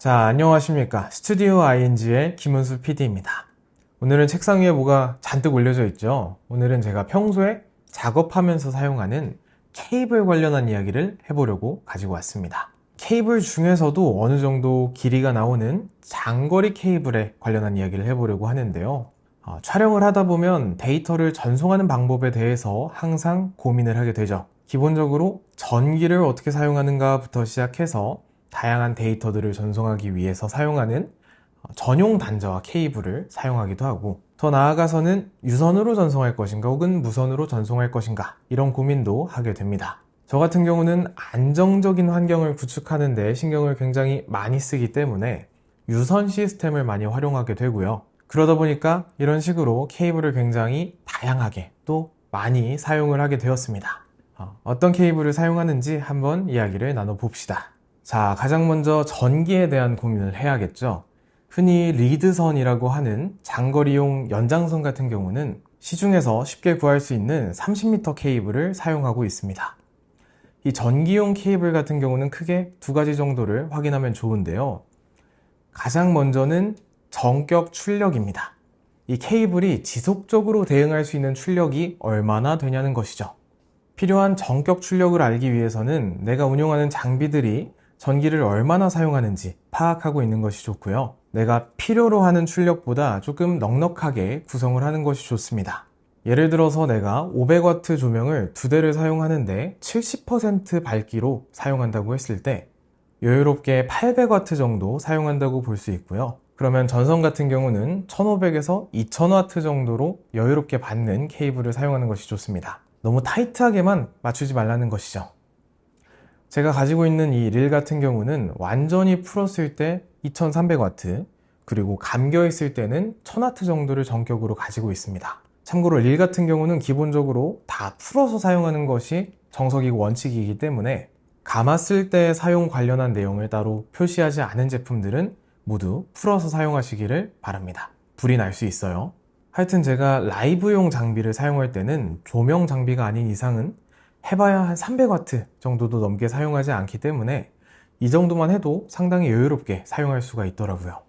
자, 안녕하십니까. 스튜디오 ING의 김은수 PD입니다. 오늘은 책상 위에 뭐가 잔뜩 올려져 있죠. 오늘은 제가 평소에 작업하면서 사용하는 케이블 관련한 이야기를 해보려고 가지고 왔습니다. 케이블 중에서도 어느 정도 길이가 나오는 장거리 케이블에 관련한 이야기를 해보려고 하는데요. 촬영을 하다 보면 데이터를 전송하는 방법에 대해서 항상 고민을 하게 되죠. 기본적으로 전기를 어떻게 사용하는가부터 시작해서 다양한 데이터들을 전송하기 위해서 사용하는 전용 단자와 케이블을 사용하기도 하고, 더 나아가서는 유선으로 전송할 것인가 혹은 무선으로 전송할 것인가, 이런 고민도 하게 됩니다. 저 같은 경우는 안정적인 환경을 구축하는 데 신경을 굉장히 많이 쓰기 때문에 유선 시스템을 많이 활용하게 되고요. 그러다 보니까 이런 식으로 케이블을 굉장히 다양하게 또 많이 사용을 하게 되었습니다. 어떤 케이블을 사용하는지 한번 이야기를 나눠봅시다. 자, 가장 먼저 전기에 대한 고민을 해야겠죠. 흔히 리드선이라고 하는 장거리용 연장선 같은 경우는 시중에서 쉽게 구할 수 있는 30m 케이블을 사용하고 있습니다. 이 전기용 케이블 같은 경우는 크게 두 가지 정도를 확인하면 좋은데요. 가장 먼저는 전격 출력입니다. 이 케이블이 지속적으로 대응할 수 있는 출력이 얼마나 되냐는 것이죠. 필요한 전격 출력을 알기 위해서는 내가 운용하는 장비들이 전기를 얼마나 사용하는지 파악하고 있는 것이 좋고요. 내가 필요로 하는 출력보다 조금 넉넉하게 구성을 하는 것이 좋습니다. 예를 들어서 내가 500W 조명을 2대를 사용하는데 70% 밝기로 사용한다고 했을 때 여유롭게 800W 정도 사용한다고 볼 수 있고요. 그러면 전선 같은 경우는 1500에서 2000W 정도로 여유롭게 받는 케이블을 사용하는 것이 좋습니다. 너무 타이트하게만 맞추지 말라는 것이죠. 제가 가지고 있는 이 릴 같은 경우는 완전히 풀었을 때 2300W, 그리고 감겨 있을 때는 1000W 정도를 전격으로 가지고 있습니다. 참고로 릴 같은 경우는 기본적으로 다 풀어서 사용하는 것이 정석이고 원칙이기 때문에 감았을 때 사용 관련한 내용을 따로 표시하지 않은 제품들은 모두 풀어서 사용하시기를 바랍니다. 불이 날 수 있어요. 하여튼 제가 라이브용 장비를 사용할 때는 조명 장비가 아닌 이상은 해봐야 한 300W 정도도 넘게 사용하지 않기 때문에 이 정도만 해도 상당히 여유롭게 사용할 수가 있더라고요.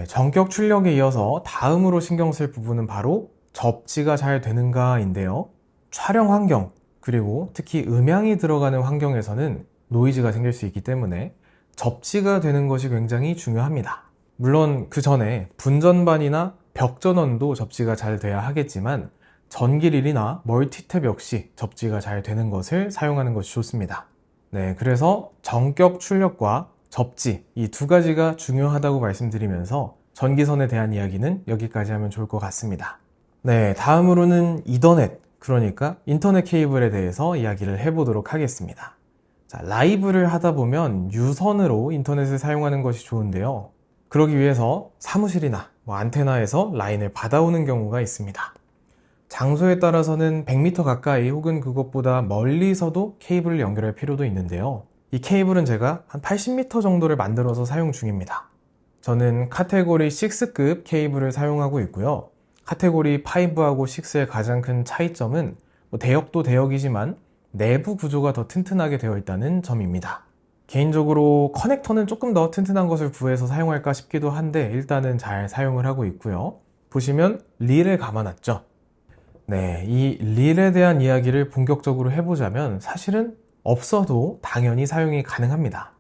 전격 출력에 이어서 다음으로 신경 쓸 부분은 바로 접지가 잘 되는가인데요. 촬영 환경, 그리고 특히 음향이 들어가는 환경에서는 노이즈가 생길 수 있기 때문에 접지가 되는 것이 굉장히 중요합니다. 물론 그 전에 분전반이나 벽전원도 접지가 잘 돼야 하겠지만 전기릴이나 멀티탭 역시 접지가 잘 되는 것을 사용하는 것이 좋습니다. 그래서 전격 출력과 접지, 이 두 가지가 중요하다고 말씀드리면서 전기선에 대한 이야기는 여기까지 하면 좋을 것 같습니다. 다음으로는 이더넷, 그러니까 인터넷 케이블에 대해서 이야기를 해보도록 하겠습니다. 자, 라이브를 하다 보면 유선으로 인터넷을 사용하는 것이 좋은데요. 그러기 위해서 사무실이나 안테나에서 라인을 받아오는 경우가 있습니다. 장소에 따라서는 100m 가까이 혹은 그것보다 멀리서도 케이블을 연결할 필요도 있는데요. 이 케이블은 제가 한 80m 정도를 만들어서 사용 중입니다. 저는 카테고리 6급 케이블을 사용하고 있고요. 카테고리 5하고 6의 가장 큰 차이점은 대역도 대역이지만 내부 구조가 더 튼튼하게 되어 있다는 점입니다. 개인적으로 커넥터는 조금 더 튼튼한 것을 구해서 사용할까 싶기도 한데 일단은 잘 사용을 하고 있고요. 보시면 릴을 감아놨죠. 이 릴에 대한 이야기를 본격적으로 해보자면 사실은 없어도 당연히 사용이 가능합니다.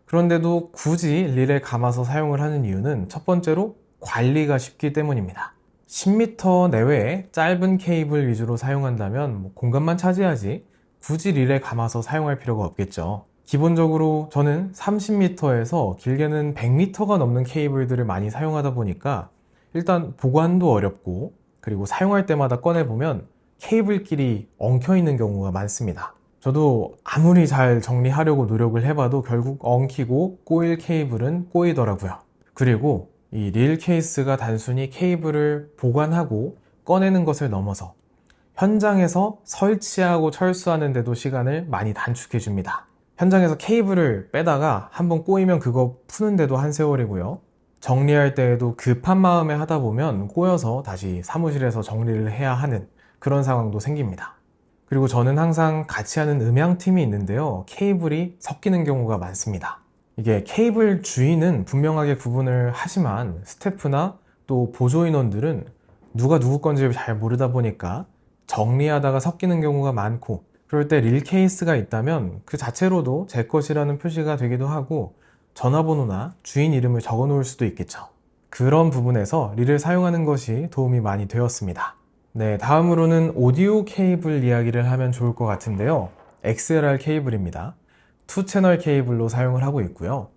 그런데도 굳이 릴에 감아서 사용을 하는 이유는 첫 번째로 관리가 쉽기 때문입니다. 10m 내외의 짧은 케이블 위주로 사용한다면 공간만 차지하지 굳이 릴에 감아서 사용할 필요가 없겠죠. 기본적으로 저는 30m에서 길게는 100m가 넘는 케이블들을 많이 사용하다 보니까 일단 보관도 어렵고, 그리고 사용할 때마다 꺼내보면 케이블끼리 엉켜있는 경우가 많습니다. 저도 아무리 잘 정리하려고 노력을 해봐도 결국 엉키고 꼬일 케이블은 꼬이더라고요. 그리고 이 릴 케이스가 단순히 케이블을 보관하고 꺼내는 것을 넘어서 현장에서 설치하고 철수하는 데도 시간을 많이 단축해 줍니다. 현장에서 케이블을 빼다가 한번 꼬이면 그거 푸는데도 한 세월이고요. 정리할 때에도 급한 마음에 하다 보면 꼬여서 다시 사무실에서 정리를 해야 하는 그런 상황도 생깁니다. 그리고 저는 항상 같이 하는 음향팀이 있는데요. 케이블이 섞이는 경우가 많습니다. 이게 케이블 주인은 분명하게 구분을 하지만 스태프나 또 보조 인원들은 누가 누구 건지 잘 모르다 보니까 정리하다가 섞이는 경우가 많고, 그럴 때 릴 케이스가 있다면 그 자체로도 제 것이라는 표시가 되기도 하고 전화번호나 주인 이름을 적어 놓을 수도 있겠죠. 그런 부분에서 릴을 사용하는 것이 도움이 많이 되었습니다. 네, 다음으로는 오디오 케이블 이야기를 하면 좋을 것 같은데요. XLR 케이블입니다. 2채널 케이블로 사용을 하고 있고요.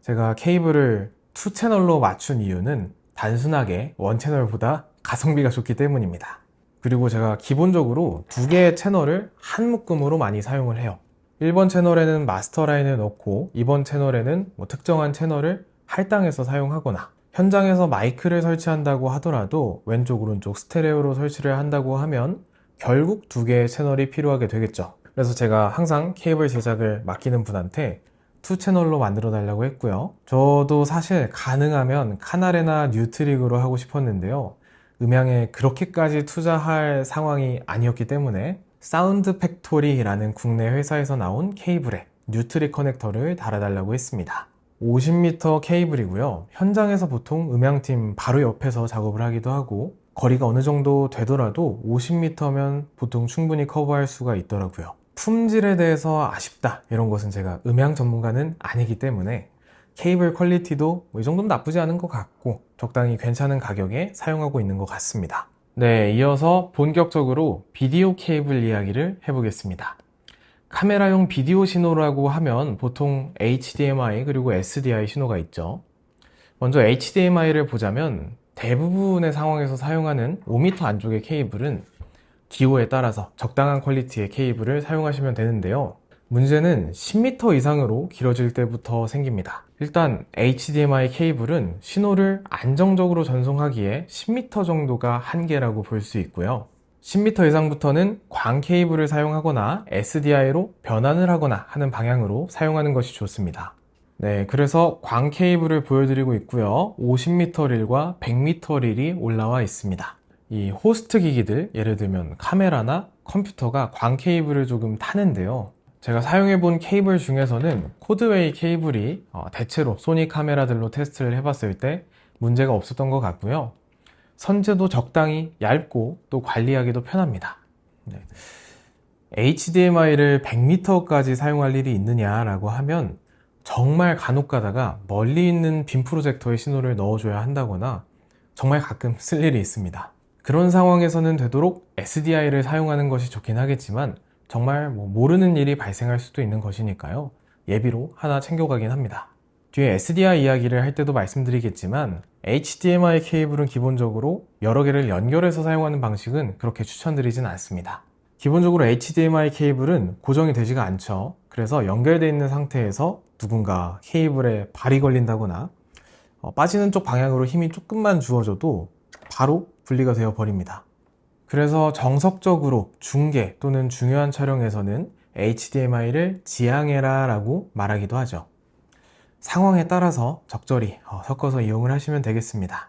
제가 케이블을 2채널로 맞춘 이유는 단순하게 1채널보다 가성비가 좋기 때문입니다. 그리고 제가 기본적으로 2개의 채널을 한 묶음으로 많이 사용을 해요. 1번 채널에는 마스터 라인을 넣고 2번 채널에는 특정한 채널을 할당해서 사용하거나, 현장에서 마이크를 설치한다고 하더라도 왼쪽 오른쪽 스테레오로 설치를 한다고 하면 결국 2개의 채널이 필요하게 되겠죠. 그래서 제가 항상 케이블 제작을 맡기는 분한테 2채널로 만들어 달라고 했고요. 저도 사실 가능하면 카나레나 뉴트릭으로 하고 싶었는데요. 음향에 그렇게까지 투자할 상황이 아니었기 때문에 사운드 팩토리라는 국내 회사에서 나온 케이블에 뉴트릭 커넥터를 달아달라고 했습니다. 50m 케이블이고요. 현장에서 보통 음향팀 바로 옆에서 작업을 하기도 하고, 거리가 어느 정도 되더라도 50m면 보통 충분히 커버할 수가 있더라고요. 품질에 대해서 아쉽다 이런 것은 제가 음향 전문가는 아니기 때문에 케이블 퀄리티도 이 정도면 나쁘지 않은 것 같고 적당히 괜찮은 가격에 사용하고 있는 것 같습니다. 네, 이어서 본격적으로 비디오 케이블 이야기를 해보겠습니다. 카메라용 비디오 신호라고 하면 보통 HDMI 그리고 SDI 신호가 있죠. 먼저 HDMI를 보자면 대부분의 상황에서 사용하는 5m 안쪽의 케이블은 기호에 따라서 적당한 퀄리티의 케이블을 사용하시면 되는데요. 문제는 10m 이상으로 길어질 때부터 생깁니다. 일단 HDMI 케이블은 신호를 안정적으로 전송하기에 10m 정도가 한계라고 볼 수 있고요. 10m 이상부터는 광 케이블을 사용하거나 SDI로 변환을 하거나 하는 방향으로 사용하는 것이 좋습니다. 네, 그래서 광 케이블을 보여드리고 있고요. 50m 릴과 100m 릴이 올라와 있습니다. 이 호스트 기기들, 예를 들면 카메라나 컴퓨터가 광 케이블을 조금 타는데요. 제가 사용해본 케이블 중에서는 코드웨이 케이블이 대체로 소니 카메라들로 테스트를 해봤을 때 문제가 없었던 것 같고요. 선재도 적당히 얇고 또 관리하기도 편합니다. 네. HDMI를 100m까지 사용할 일이 있느냐라고 하면 정말 간혹 가다가 멀리 있는 빔 프로젝터에 신호를 넣어줘야 한다거나 정말 가끔 쓸 일이 있습니다. 그런 상황에서는 되도록 SDI를 사용하는 것이 좋긴 하겠지만 정말 모르는 일이 발생할 수도 있는 것이니까요. 예비로 하나 챙겨가긴 합니다. 뒤에 SDI 이야기를 할 때도 말씀드리겠지만 HDMI 케이블은 기본적으로 여러 개를 연결해서 사용하는 방식은 그렇게 추천드리진 않습니다. 기본적으로 HDMI 케이블은 고정이 되지가 않죠. 그래서 연결되어 있는 상태에서 누군가 케이블에 발이 걸린다거나 빠지는 쪽 방향으로 힘이 조금만 주어져도 바로 분리가 되어 버립니다. 그래서 정석적으로 중계 또는 중요한 촬영에서는 HDMI를 지양해라 라고 말하기도 하죠. 상황에 따라서 적절히 섞어서 이용을 하시면 되겠습니다.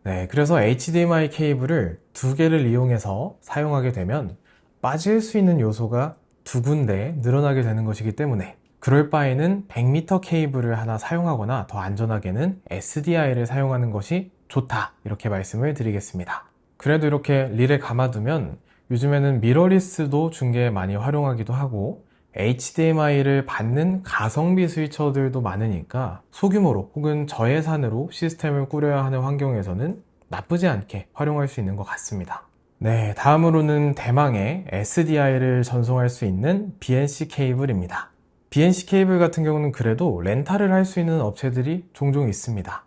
네, 그래서 HDMI 케이블을 2개를 이용해서 사용하게 되면 빠질 수 있는 요소가 2군데 늘어나게 되는 것이기 때문에 그럴 바에는 100m 케이블을 하나 사용하거나 더 안전하게는 SDI를 사용하는 것이 좋다, 이렇게 말씀을 드리겠습니다. 그래도 이렇게 릴에 감아두면 요즘에는 미러리스도 중계에 많이 활용하기도 하고 HDMI를 받는 가성비 스위처들도 많으니까 소규모로 혹은 저예산으로 시스템을 꾸려야 하는 환경에서는 나쁘지 않게 활용할 수 있는 것 같습니다. 네, 다음으로는 대망의 SDI를 전송할 수 있는 BNC 케이블입니다. BNC 케이블 같은 경우는 그래도 렌탈을 할 수 있는 업체들이 종종 있습니다.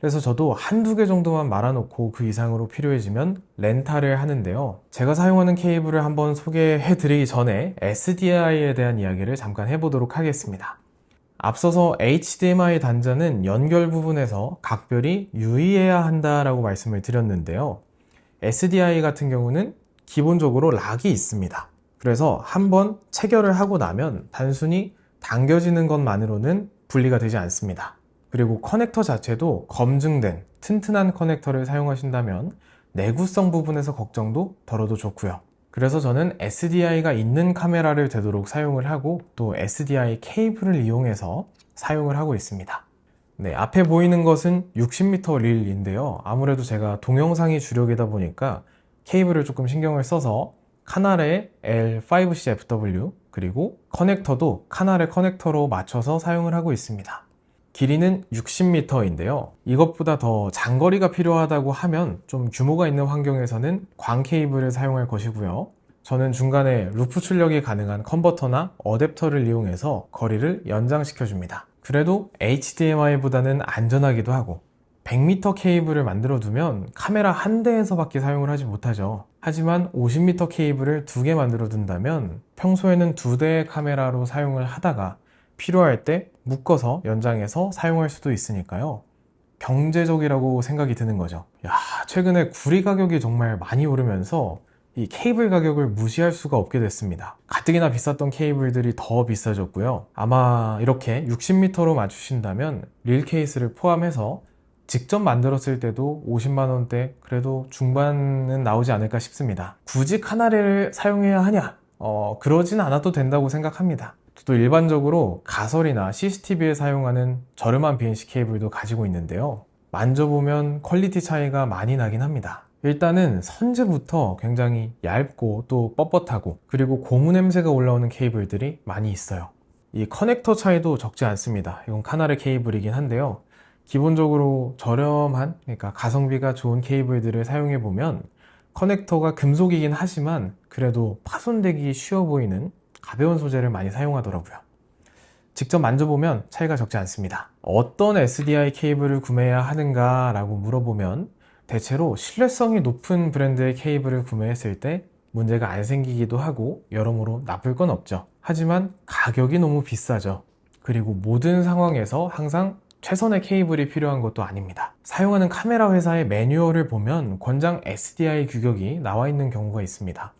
그래서 저도 한두 개 정도만 말아놓고 그 이상으로 필요해지면 렌탈을 하는데요. 제가 사용하는 케이블을 한번 소개해 드리기 전에 SDI에 대한 이야기를 잠깐 해보도록 하겠습니다. 앞서서 HDMI 단자는 연결 부분에서 각별히 유의해야 한다라고 말씀을 드렸는데요. SDI 같은 경우는 기본적으로 락이 있습니다. 그래서 한번 체결을 하고 나면 단순히 당겨지는 것만으로는 분리가 되지 않습니다. 그리고 커넥터 자체도 검증된 튼튼한 커넥터를 사용하신다면 내구성 부분에서 걱정도 덜어도 좋고요. 그래서 저는 SDI가 있는 카메라를 되도록 사용을 하고 또 SDI 케이블을 이용해서 사용을 하고 있습니다. 네, 앞에 보이는 것은 60m 릴인데요. 아무래도 제가 동영상이 주력이다 보니까 케이블을 조금 신경을 써서 카나레 L5CFW 그리고 커넥터도 카나레 커넥터로 맞춰서 사용을 하고 있습니다. 길이는 60m인데요. 이것보다 더 장거리가 필요하다고 하면 좀 규모가 있는 환경에서는 광 케이블을 사용할 것이고요. 저는 중간에 루프 출력이 가능한 컨버터나 어댑터를 이용해서 거리를 연장시켜 줍니다. 그래도 HDMI보다는 안전하기도 하고 100m 케이블을 만들어 두면 카메라 한 대에서 밖에 사용을 하지 못하죠. 하지만 50m 케이블을 2개 만들어 둔다면 평소에는 2대의 카메라로 사용을 하다가 필요할 때 묶어서 연장해서 사용할 수도 있으니까요. 경제적이라고 생각이 드는 거죠. 최근에 구리 가격이 정말 많이 오르면서 이 케이블 가격을 무시할 수가 없게 됐습니다. 가뜩이나 비쌌던 케이블들이 더 비싸졌고요. 아마 이렇게 60m로 맞추신다면 릴 케이스를 포함해서 직접 만들었을 때도 50만원대 그래도 중반은 나오지 않을까 싶습니다. 굳이 카나레를 사용해야 하냐? 그러진 않아도 된다고 생각합니다. 또 일반적으로 가설이나 CCTV에 사용하는 저렴한 BNC 케이블도 가지고 있는데요. 만져보면 퀄리티 차이가 많이 나긴 합니다. 일단은 선재부터 굉장히 얇고 또 뻣뻣하고 그리고 고무 냄새가 올라오는 케이블들이 많이 있어요. 이 커넥터 차이도 적지 않습니다. 이건 카나레 케이블이긴 한데요. 기본적으로 저렴한, 그러니까 가성비가 좋은 케이블들을 사용해보면 커넥터가 금속이긴 하지만 그래도 파손되기 쉬워 보이는 가벼운 소재를 많이 사용하더라고요. 직접 만져보면 차이가 적지 않습니다. 어떤 SDI 케이블을 구매해야 하는가 라고 물어보면 대체로 신뢰성이 높은 브랜드의 케이블을 구매했을 때 문제가 안 생기기도 하고 여러모로 나쁠 건 없죠. 하지만 가격이 너무 비싸죠. 그리고 모든 상황에서 항상 최선의 케이블이 필요한 것도 아닙니다. 사용하는 카메라 회사의 매뉴얼을 보면 권장 SDI 규격이 나와 있는 경우가 있습니다.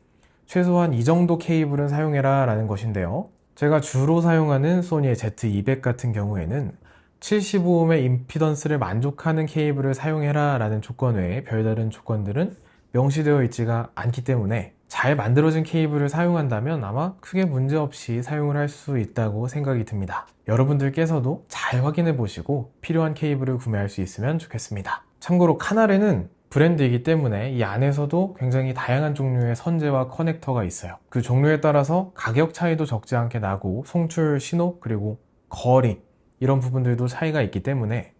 최소한 이 정도 케이블은 사용해라 라는 것인데요. 제가 주로 사용하는 소니의 Z200 같은 경우에는 75ohm의 임피던스를 만족하는 케이블을 사용해라 라는 조건 외에 별다른 조건들은 명시되어 있지가 않기 때문에 잘 만들어진 케이블을 사용한다면 아마 크게 문제없이 사용을 할 수 있다고 생각이 듭니다. 여러분들께서도 잘 확인해 보시고 필요한 케이블을 구매할 수 있으면 좋겠습니다. 참고로 카나레는 브랜드이기 때문에 이 안에서도 굉장히 다양한 종류의 선재와 커넥터가 있어요. 그 종류에 따라서 가격 차이도 적지 않게 나고 송출 신호 그리고 거리 이런 부분들도 차이가 있기 때문에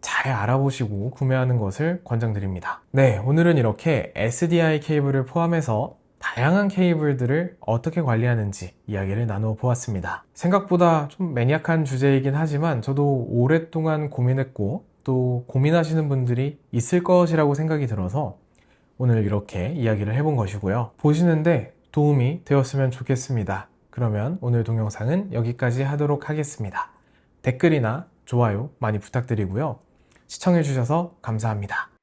잘 알아보시고 구매하는 것을 권장드립니다. 네, 오늘은 이렇게 SDI 케이블을 포함해서 다양한 케이블들을 어떻게 관리하는지 이야기를 나누어 보았습니다. 생각보다 좀 매니악한 주제이긴 하지만 저도 오랫동안 고민했고 또 고민하시는 분들이 있을 것이라고 생각이 들어서 오늘 이렇게 이야기를 해본 것이고요. 보시는데 도움이 되었으면 좋겠습니다. 그러면 오늘 동영상은 여기까지 하도록 하겠습니다. 댓글이나 좋아요 많이 부탁드리고요. 시청해주셔서 감사합니다.